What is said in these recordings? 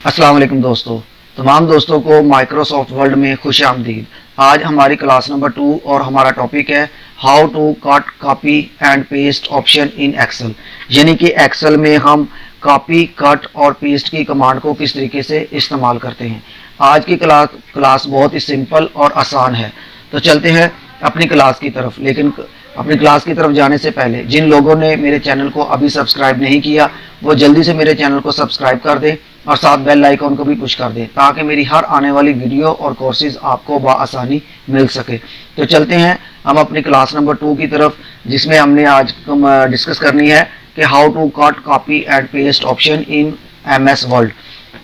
अस्सलाम वालेकुम दोस्तों, तमाम दोस्तों को माइक्रोसॉफ्ट वर्ल्ड में खुश आमदीद। आज हमारी क्लास नंबर 2 और हमारा टॉपिक है how to cut copy and paste option in Excel. यानी कि एक्सेल में हम कॉपी कट और पेस्ट की कमांड को किस तरीके से इस्तेमाल करते हैं। आज की क्लास बहुत ही सिंपल और आसान है। तो चलते हैं अपनी क्लास की तरफ। लेकिन अपनी क्लास की तरफ जाने से पहले जिन लोगों ने मेरे चैनल को अभी सब्सक्राइब नहीं किया वो जल्दी से मेरे चैनल को सब्सक्राइब कर दें और साथ बेल आइकॉन को भी पुश कर दें ताकि मेरी हर आने वाली वीडियो और कोर्सेज आपको बआसानी मिल सके। तो चलते हैं हम अपनी क्लास नंबर 2 की तरफ, जिसमें हमने आज डिस्कस करनी है कि how to cut copy and paste option in MS world.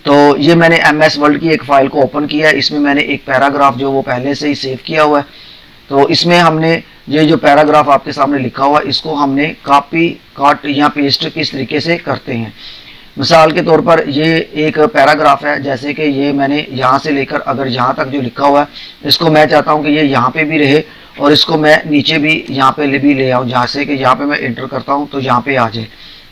तो ये मैंने MS वर्ल्ड की एक फाइल को ओपन किया है। इसमें मैंने एक पैराग्राफ जो वो पहले से ही सेव किया हुआ है। तो इसमें हमने ये जो पैराग्राफ आपके सामने लिखा हुआ है इसको हमने कॉपी कट या पेस्ट किस तरीके से करते हैं। मिसाल के तौर पर ये एक पैराग्राफ है, जैसे कि ये मैंने यहाँ से लेकर अगर यहाँ तक जो लिखा हुआ है इसको मैं चाहता हूँ कि ये यहाँ पे भी रहे और इसको मैं नीचे भी यहाँ पे भी ले आऊँ, जहाँ से कि यहाँ पे मैं एंटर करता हूँ तो यहाँ पे आ जाए।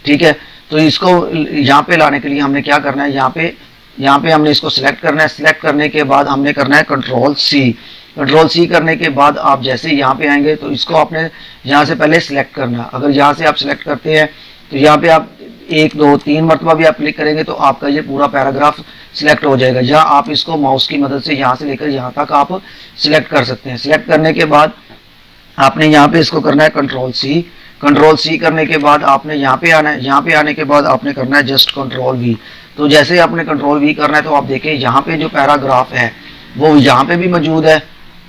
ठीक है, तो इसको यहाँ पे लाने के लिए हमने क्या करना है, यहाँ पे हमने इसको सिलेक्ट करना है। सिलेक्ट करने के बाद हमने करना है कंट्रोल सी करने के बाद आप जैसे यहाँ पे आएंगे तो इसको आपने यहाँ से पहले सिलेक्ट करना है। अगर यहाँ से आप सिलेक्ट करते हैं तो यहाँ पे आप 1 2 3 मरतबा भी आप क्लिक करेंगे तो आपका ये पूरा पैराग्राफ सिलेक्ट हो जाएगा। या आप इसको माउस की मदद से यहाँ से लेकर यहाँ तक आप सिलेक्ट कर सकते हैं। सिलेक्ट करने के बाद आपने यहाँ पे इसको करना है कंट्रोल सी करने के बाद आपने यहाँ पे आना है। यहाँ पे आने के बाद आपने करना है जस्ट कंट्रोल V। तो जैसे आपने कंट्रोल V करना है तो आप देखें यहाँ पे जो पैराग्राफ है वो यहाँ पे भी मौजूद है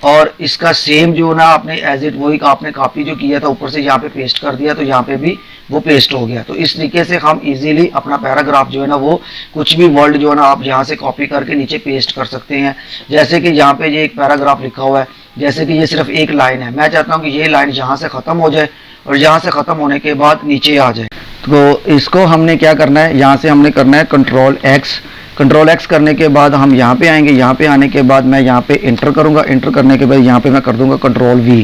और इसका सेम जो ना आपने एज इट वही आपने कॉपी जो किया था ऊपर से यहाँ पे पेस्ट कर दिया तो यहाँ पे भी वो पेस्ट हो गया। तो इस तरीके से हम इजीली अपना पैराग्राफ जो है ना वो कुछ भी वर्ड जो है ना आप यहाँ से कॉपी करके नीचे पेस्ट कर सकते हैं। जैसे कि यहाँ पे ये एक पैराग्राफ लिखा हुआ है, जैसे कि ये सिर्फ एक लाइन है, मैं चाहता हूँ कि ये लाइन यहाँ से ख़त्म हो जाए और यहाँ से ख़त्म होने के बाद नीचे आ जाए। तो इसको हमने क्या करना है, यहाँ से हमने करना है कंट्रोल X करने के बाद हम यहाँ पे आएंगे। यहाँ पे आने के बाद मैं यहाँ पे इंटर करूँगा। इंटर करने के बाद यहाँ पे मैं कर दूँगा कंट्रोल V।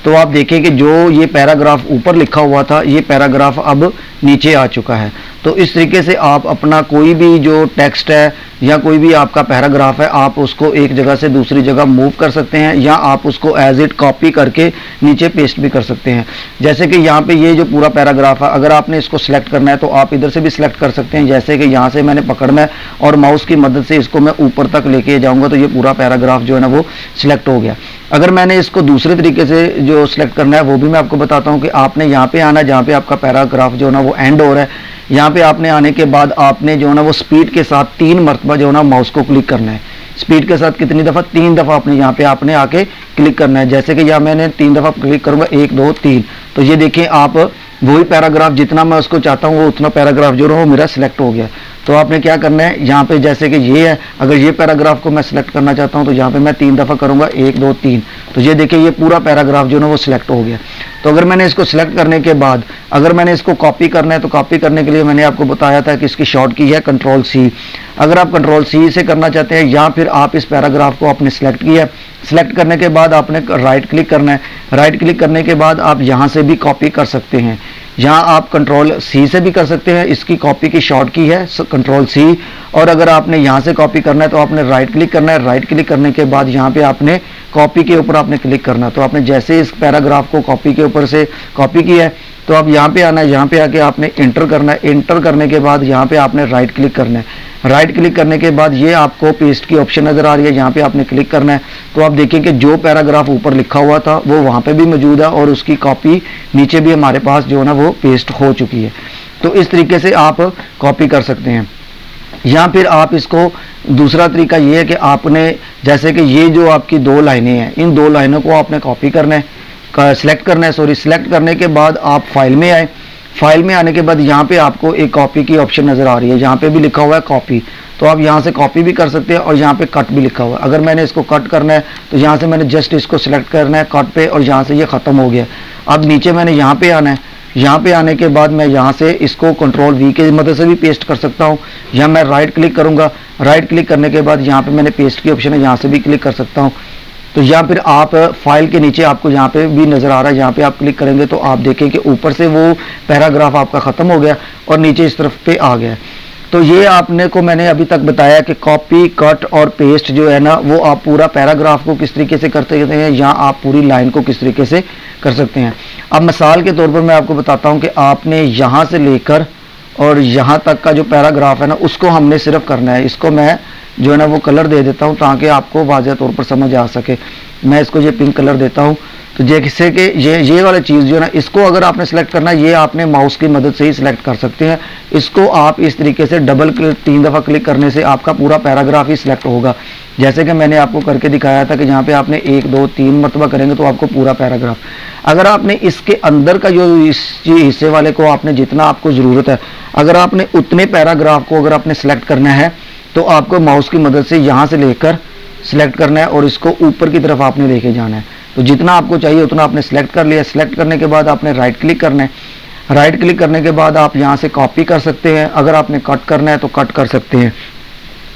तो आप देखें कि जो ये पैराग्राफ ऊपर लिखा हुआ था ये पैराग्राफ अब नीचे आ चुका है। तो इस तरीके से आप अपना कोई भी जो टेक्स्ट है या कोई भी आपका पैराग्राफ है आप उसको एक जगह से दूसरी जगह मूव कर सकते हैं या आप उसको एज इट कॉपी करके नीचे पेस्ट भी कर सकते हैं। जैसे कि यहाँ पे ये जो पूरा पैराग्राफ है अगर आपने इसको सिलेक्ट करना है तो आप इधर से भी सिलेक्ट कर सकते हैं। जैसे कि यहाँ से मैंने पकड़ना है और माउस की मदद से इसको मैं ऊपर तक लेके जाऊँगा तो ये पूरा पैराग्राफ जो है ना वो सिलेक्ट हो गया। अगर मैंने इसको दूसरे तरीके से जो सिलेक्ट करना है वो भी मैं आपको बताता हूँ कि आपने यहाँ पे आना, जहाँ पे आपका पैराग्राफ जो है ना वो एंड हो रहा है, यहाँ पे आपने आने के बाद आपने जो है ना वो स्पीड के साथ 3 मरतबा जो है ना माउस को क्लिक करना है। स्पीड के साथ कितनी दफ़ा, 3 दफ़ा आपने यहाँ पे आपने आके क्लिक करना है। जैसे कि यहाँ मैंने 3 दफ़ा क्लिक करूँगा, 1 2 3, तो ये देखें आप वही पैराग्राफ जितना मैं उसको चाहता हूँ वो उतना पैराग्राफ जो है वो मेरा सिलेक्ट हो गया। तो आपने क्या करना है, यहाँ पे जैसे कि ये है, अगर ये पैराग्राफ को मैं सिलेक्ट करना चाहता हूँ तो यहाँ पे मैं 3 दफ़ा करूँगा, 1 2 3, तो ये देखिए ये पूरा पैराग्राफ जो है वो सिलेक्ट हो गया। तो अगर मैंने इसको सिलेक्ट करने के बाद अगर मैंने इसको कॉपी करना है तो कॉपी करने के लिए मैंने आपको बताया था कि इसकी शॉर्ट की है कंट्रोल C। अगर आप कंट्रोल C से करना चाहते हैं या फिर आप इस पैराग्राफ को आपने सिलेक्ट किया, सिलेक्ट करने के बाद आपने राइट क्लिक करना है। राइट क्लिक करने के बाद आप यहाँ से भी कॉपी कर सकते हैं। यहाँ आप कंट्रोल C से भी कर सकते हैं, इसकी कॉपी की शॉर्ट की है कंट्रोल C। और अगर आपने यहाँ से कॉपी करना है तो आपने राइट क्लिक करना है। राइट क्लिक करने के बाद यहाँ पे आपने कॉपी के ऊपर आपने क्लिक करना है। तो आपने जैसे इस पैराग्राफ को कॉपी के ऊपर से कॉपी किया है तो अब यहाँ पे आना है, यहाँ पे आके आपने इंटर करना है। इंटर करने के बाद यहाँ पे आपने राइट क्लिक करना है। राइट क्लिक करने के बाद ये आपको पेस्ट की ऑप्शन नज़र आ रही है, यहाँ पे आपने क्लिक करना है। तो आप देखिए कि जो पैराग्राफ ऊपर लिखा हुआ था वो वहाँ पे भी मौजूद है और उसकी कॉपी नीचे भी हमारे पास जो है ना वो पेस्ट हो चुकी है। तो इस तरीके से आप कॉपी कर सकते हैं। या फिर आप इसको दूसरा तरीका ये है कि आपने जैसे कि ये जो आपकी 2 लाइनें हैं इन 2 लाइनों को आपने कॉपी करना है, सिलेक्ट करना है, सिलेक्ट करने के बाद आप फाइल में आए। फाइल में आने के बाद यहाँ पे आपको एक कॉपी की ऑप्शन नज़र आ रही है, यहाँ पे भी लिखा हुआ है कॉपी। तो आप यहाँ से कॉपी भी कर सकते हैं और यहाँ पे कट भी लिखा हुआ है। अगर मैंने इसको कट करना है तो यहाँ से मैंने जस्ट इसको सिलेक्ट करना है कट पे और यहाँ से ये ख़त्म हो गया। अब नीचे मैंने यहाँ पे आना है। यहाँ पे आने के बाद मैं यहाँ से इसको कंट्रोल V की मदद से भी पेस्ट कर सकता हूँ या मैं राइट क्लिक करूँगा। राइट क्लिक करने के बाद यहाँ पे मैंने पेस्ट की ऑप्शन है, यहाँ से भी क्लिक कर सकता हूँ। तो या फिर आप फाइल के नीचे आपको यहाँ पे भी नज़र आ रहा है, यहाँ पे आप क्लिक करेंगे तो आप देखें कि ऊपर से वो पैराग्राफ आपका ख़त्म हो गया और नीचे इस तरफ पे आ गया। तो ये आपने को मैंने अभी तक बताया कि कॉपी कट और पेस्ट जो है ना वो आप पूरा पैराग्राफ को किस तरीके से करते हैं या आप पूरी लाइन को किस तरीके से कर सकते हैं। अब मिसाल के तौर पर मैं आपको बताता हूं कि आपने यहाँ से लेकर और यहाँ तक का जो पैराग्राफ है ना उसको हमने सिर्फ करना है। इसको मैं जो है ना वो कलर दे देता हूँ ताकि आपको वाज़ेह तौर पर समझ आ सके। मैं इसको ये पिंक कलर देता हूँ। तो जैसे कि ये वाली चीज़ जो है ना इसको अगर आपने सेलेक्ट करना है ये आपने माउस की मदद से ही सिलेक्ट कर सकते हैं। इसको आप इस तरीके से डबल क्लिक 3 दफ़ा क्लिक करने से आपका पूरा पैराग्राफ ही सिलेक्ट होगा। जैसे कि मैंने आपको करके दिखाया था कि जहाँ पे आपने 1 2 3 मरतबा करेंगे तो आपको पूरा पैराग्राफ। अगर आपने इसके अंदर का जो इस हिस्से वाले को आपने जितना आपको ज़रूरत है अगर आपने उतने पैराग्राफ को अगर आपने सेलेक्ट करना है तो आपको माउस की मदद से यहाँ से लेकर सिलेक्ट करना है और इसको ऊपर की तरफ आपने लेके जाना है। तो जितना आपको चाहिए उतना आपने सेलेक्ट कर लिया। सेलेक्ट करने के बाद आपने राइट क्लिक करना है। राइट क्लिक करने के बाद आप यहाँ से कॉपी कर सकते हैं। अगर आपने कट करना है तो कट कर सकते हैं।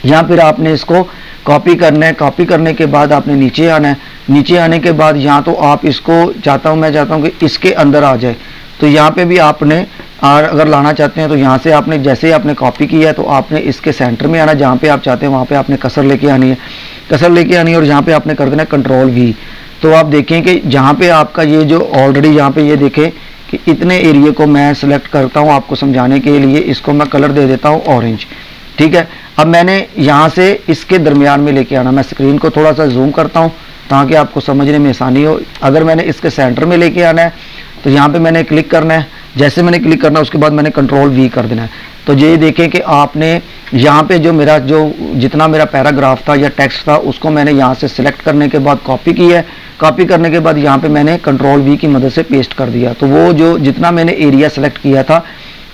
यहाँ फिर आपने इसको कॉपी करना है। कॉपी करने के बाद आपने नीचे आना है। नीचे आने के बाद यहाँ तो आप इसको मैं चाहता हूँ कि इसके अंदर आ जाए। तो यहाँ पे भी आपने अगर लाना चाहते हैं तो यहाँ से आपने जैसे ही आपने कॉपी किया है तो आपने इसके सेंटर में आना। जहाँ पे आप चाहते हैं वहाँ पे आपने कसर लेके आनी है। कसर लेके आनी है और यहाँ पे आपने कर देना कंट्रोल वी। तो आप देखें कि जहाँ पे आपका ये जो ऑलरेडी यहाँ पे ये देखें कि इतने एरिया को मैं सिलेक्ट करता हूँ आपको समझाने के लिए। इसको मैं कलर दे देता हूँ ऑरेंज। ठीक है, अब मैंने यहाँ से इसके दरमियान में लेके आना। मैं स्क्रीन को थोड़ा सा जूम करता हूँ ताकि आपको समझने में आसानी हो। अगर मैंने इसके सेंटर में लेके आना है तो यहाँ पे मैंने क्लिक करना है। जैसे मैंने क्लिक करना है उसके बाद मैंने कंट्रोल वी कर देना है। तो ये देखें कि आपने यहाँ पे जो मेरा जितना मेरा पैराग्राफ था या टेक्स्ट था उसको मैंने यहाँ से सिलेक्ट करने के बाद कॉपी किया है। कॉपी करने के बाद यहाँ पे मैंने कंट्रोल वी की मदद से पेस्ट कर दिया। तो वो जो जितना मैंने एरिया सेलेक्ट किया था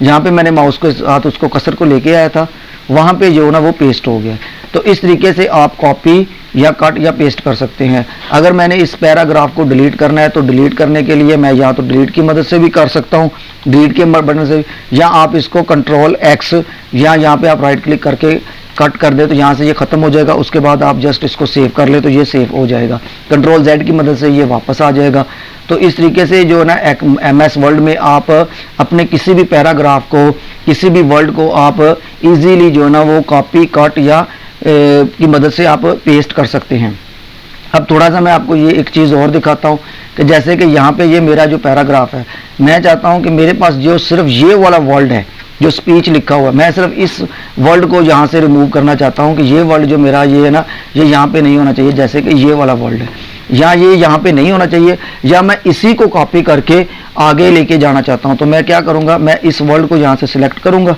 जहाँ पे मैंने माउस के साथ उसको कसर को लेके आया था वहाँ पे जो ना वो पेस्ट हो गया। तो इस तरीके से आप कॉपी या कट या पेस्ट कर सकते हैं। अगर मैंने इस पैराग्राफ को डिलीट करना है तो डिलीट करने के लिए मैं या तो डिलीट की मदद से भी कर सकता हूँ, डिलीट के बटन से, या आप इसको कंट्रोल एक्स या यहाँ पे आप राइट क्लिक करके कट कर दे तो यहाँ से ये ख़त्म हो जाएगा। उसके बाद आप जस्ट इसको सेव कर ले तो ये सेव हो जाएगा। कंट्रोल जेड की मदद से ये वापस आ जाएगा। तो इस तरीके से जो है ना MS वर्ड में आप अपने किसी भी पैराग्राफ को किसी भी वर्ड को आप इजीली जो है ना वो कॉपी कट या की मदद से आप पेस्ट कर सकते हैं। अब थोड़ा सा मैं आपको ये एक चीज़ और दिखाता हूँ कि जैसे कि यहाँ पे ये मेरा जो पैराग्राफ है मैं चाहता हूँ कि मेरे पास जो सिर्फ ये वाला वर्ड है जो स्पीच लिखा हुआ है मैं सिर्फ इस वर्ड को यहाँ से रिमूव करना चाहता हूँ कि ये वर्ड जो मेरा ये है ना ये यहाँ पे नहीं होना चाहिए। जैसे कि ये वाला वर्ड है या ये यहाँ पे नहीं होना चाहिए या मैं इसी को कॉपी करके आगे लेके जाना चाहता हूँ। तो मैं क्या करूँगा, मैं इस वर्ड को यहाँ से सिलेक्ट करूँगा।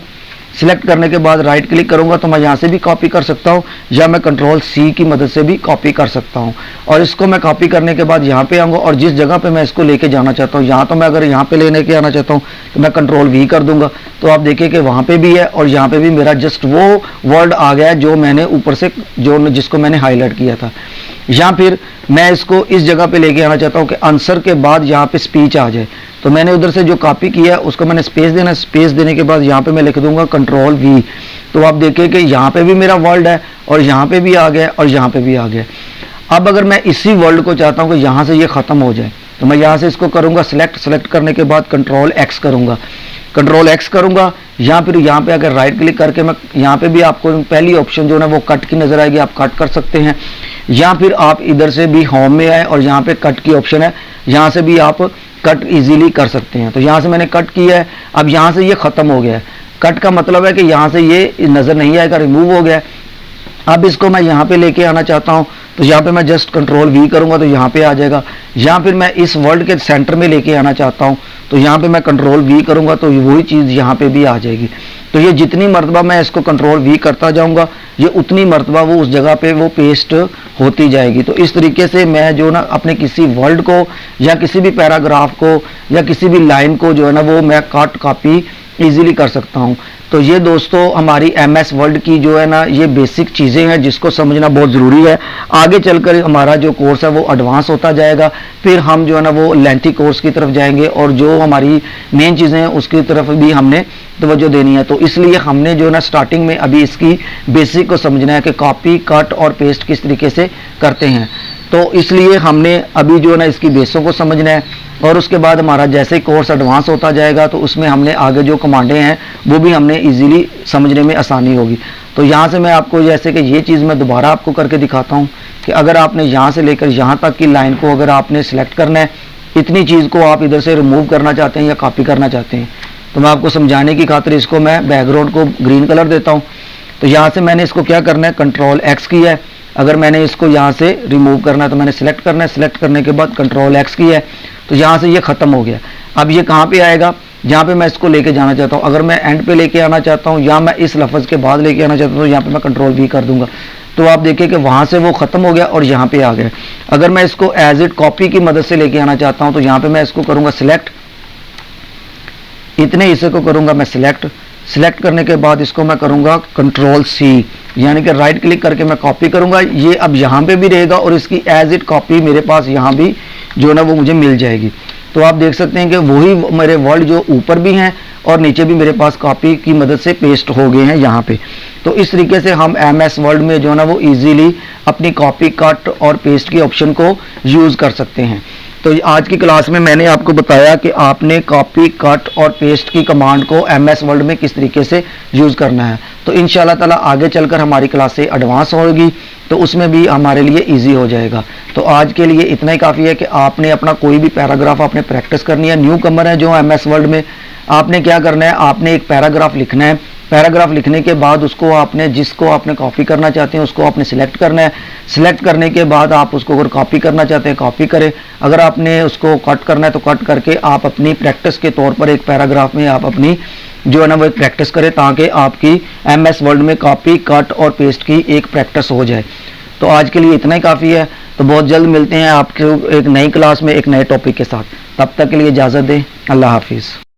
सिलेक्ट करने के बाद राइट क्लिक करूंगा तो मैं यहाँ से भी कॉपी कर सकता हूँ या मैं कंट्रोल C की मदद से भी कॉपी कर सकता हूँ। और इसको मैं कॉपी करने के बाद यहाँ पे आऊँगा और जिस जगह पे मैं इसको लेके जाना चाहता हूँ यहाँ तो मैं अगर यहाँ पे लेने के आना चाहता हूँ तो मैं कंट्रोल V कर दूंगा। तो आप देखिए कि वहाँ पे भी है और यहाँ पे भी मेरा जस्ट वो वर्ड आ गया जो मैंने ऊपर से जिसको मैंने हाईलाइट किया था। या फिर मैं इसको इस जगह पे लेके आना चाहता हूँ कि आंसर के बाद यहाँ पे स्पीच आ जाए। तो मैंने उधर से जो कॉपी किया उसको मैंने स्पेस देना। स्पेस देने के बाद यहाँ पे मैं लिख दूंगा कंट्रोल V। तो आप देखिए कि यहाँ पे भी मेरा वर्ड है और यहाँ पे भी आ गया और यहाँ पे भी आ गया। अब अगर मैं इसी वर्ड को चाहता हूँ कि यहाँ से ये ख़त्म हो जाए तो मैं यहाँ से इसको करूँगा सेलेक्ट करने के बाद कंट्रोल X करूँगा। कंट्रोल X करूँगा या फिर यहाँ पे अगर राइट क्लिक करके मैं यहाँ पे भी आपको पहली ऑप्शन जो है ना वो कट की नज़र आएगी, आप कट कर सकते हैं। या फिर आप इधर से भी होम में आए और यहाँ पे कट की ऑप्शन है, यहाँ से भी आप कट इजीली कर सकते हैं। तो यहाँ से मैंने कट किया है। अब यहाँ से ये ख़त्म हो गया है। कट का मतलब है कि यहाँ से ये नज़र नहीं आएगा, रिमूव हो गया है। अब इसको मैं यहाँ पे लेके आना चाहता हूँ तो यहाँ पे मैं जस्ट कंट्रोल V करूँगा तो यहाँ पे आ जाएगा। या फिर मैं इस वर्ड के सेंटर में लेके आना चाहता हूँ तो यहाँ पे मैं कंट्रोल V करूँगा तो वही चीज़ यहाँ पे भी आ जाएगी। तो ये जितनी मरतबा मैं इसको कंट्रोल V करता जाऊँगा ये उतनी मरतबा वो उस जगह पे वो पेस्ट होती जाएगी। तो इस तरीके से मैं जो ना अपने किसी वर्ड को या किसी भी पैराग्राफ को या किसी भी लाइन को जो है ना वो मैं कट कॉपी ईजिली कर सकता हूँ। तो ये दोस्तों हमारी MS वर्ड की जो है ना ये बेसिक चीज़ें हैं जिसको समझना बहुत ज़रूरी है। आगे चलकर हमारा जो कोर्स है वो एडवांस होता जाएगा, फिर हम जो है ना वो लेंथी कोर्स की तरफ जाएंगे और जो हमारी मेन चीज़ें हैं उसकी तरफ भी हमने तवज्जो देनी है। तो इसलिए हमने जो है ना स्टार्टिंग में अभी इसकी बेसिक को समझना है कि कॉपी कट और पेस्ट किस तरीके से करते हैं। तो इसलिए हमने अभी जो है ना इसकी बेसों को समझना है, और उसके बाद हमारा जैसे कोर्स एडवांस होता जाएगा तो उसमें हमने आगे जो कमांडें हैं वो भी हमने इजीली समझने में आसानी होगी। तो यहाँ से मैं आपको जैसे कि ये चीज़ मैं दोबारा आपको करके दिखाता हूँ कि अगर आपने यहाँ से लेकर यहाँ तक की लाइन को अगर आपने सिलेक्ट करना है, इतनी चीज़ को आप इधर से रिमूव करना चाहते हैं या कॉपी करना चाहते हैं, तो मैं आपको समझाने की खातिर इसको मैं बैकग्राउंड को ग्रीन कलर देता हूँ। तो यहाँ से मैंने इसको क्या करना है, कंट्रोल एक्स किया है। अगर मैंने इसको यहाँ से रिमूव करना है तो मैंने सिलेक्ट करना है, सिलेक्ट करने के बाद कंट्रोल एक्स किया है, तो यहाँ से ये ख़त्म हो गया। अब ये कहाँ पे आएगा, जहाँ पे मैं इसको लेके जाना चाहता हूँ। अगर मैं एंड पे लेके आना चाहता हूँ या मैं इस लफ्ज़ के बाद लेके आना चाहता हूँ, तो यहाँ पे मैं कंट्रोल वी कर दूंगा, तो आप देखिए कि वहाँ से वो ख़त्म हो गया और यहाँ पे आ गया। अगर मैं इसको एज इट कॉपी की मदद से लेके आना चाहता हूँ तो यहाँ पे मैं इसको करूँगा सिलेक्ट, इतने हिस्से को करूँगा मैं सिलेक्ट, सिलेक्ट करने के बाद इसको मैं करूँगा कंट्रोल सी, यानी कि राइट क्लिक करके मैं कॉपी करूँगा। ये अब यहाँ पे भी रहेगा और इसकी एज इट कॉपी मेरे पास यहाँ भी जो है ना वो मुझे मिल जाएगी। तो आप देख सकते हैं कि वही मेरे वर्ड जो ऊपर भी हैं और नीचे भी मेरे पास कॉपी की मदद से पेस्ट हो गए हैं यहाँ पे। तो इस तरीके से हम MS वर्ड में जो है ना वो इजीली अपनी कॉपी कट और पेस्ट की ऑप्शन को यूज़ कर सकते हैं। तो आज की क्लास में मैंने आपको बताया कि आपने कॉपी कट और पेस्ट की कमांड को MS वर्ड में किस तरीके से यूज़ करना है। तो इंशाल्लाह ताला आगे चलकर हमारी क्लासें एडवांस होगी तो उसमें भी हमारे लिए इजी हो जाएगा। तो आज के लिए इतना ही काफ़ी है कि आपने अपना कोई भी पैराग्राफ आपने प्रैक्टिस करनी है। न्यू कमर है जो MS वर्ड में, आपने क्या करना है, आपने एक पैराग्राफ लिखना है। पैराग्राफ लिखने के बाद उसको आपने जिसको आपने कॉपी करना चाहते हैं उसको आपने सिलेक्ट करना है। सिलेक्ट करने के बाद आप उसको अगर कॉपी करना चाहते हैं कॉपी करें, अगर आपने उसको कट करना है तो कट करके आप अपनी प्रैक्टिस के तौर पर एक पैराग्राफ में आप अपनी जो है ना वो एक प्रैक्टिस करें ताकि आपकी MS वर्ड में कॉपी कट और पेस्ट की एक प्रैक्टिस हो जाए। तो आज के लिए इतना ही काफ़ी है। तो बहुत जल्द मिलते हैं आपको एक नई क्लास में एक नए टॉपिक के साथ। तब तक के लिए इजाज़त दें। अल्लाह हाफिज़।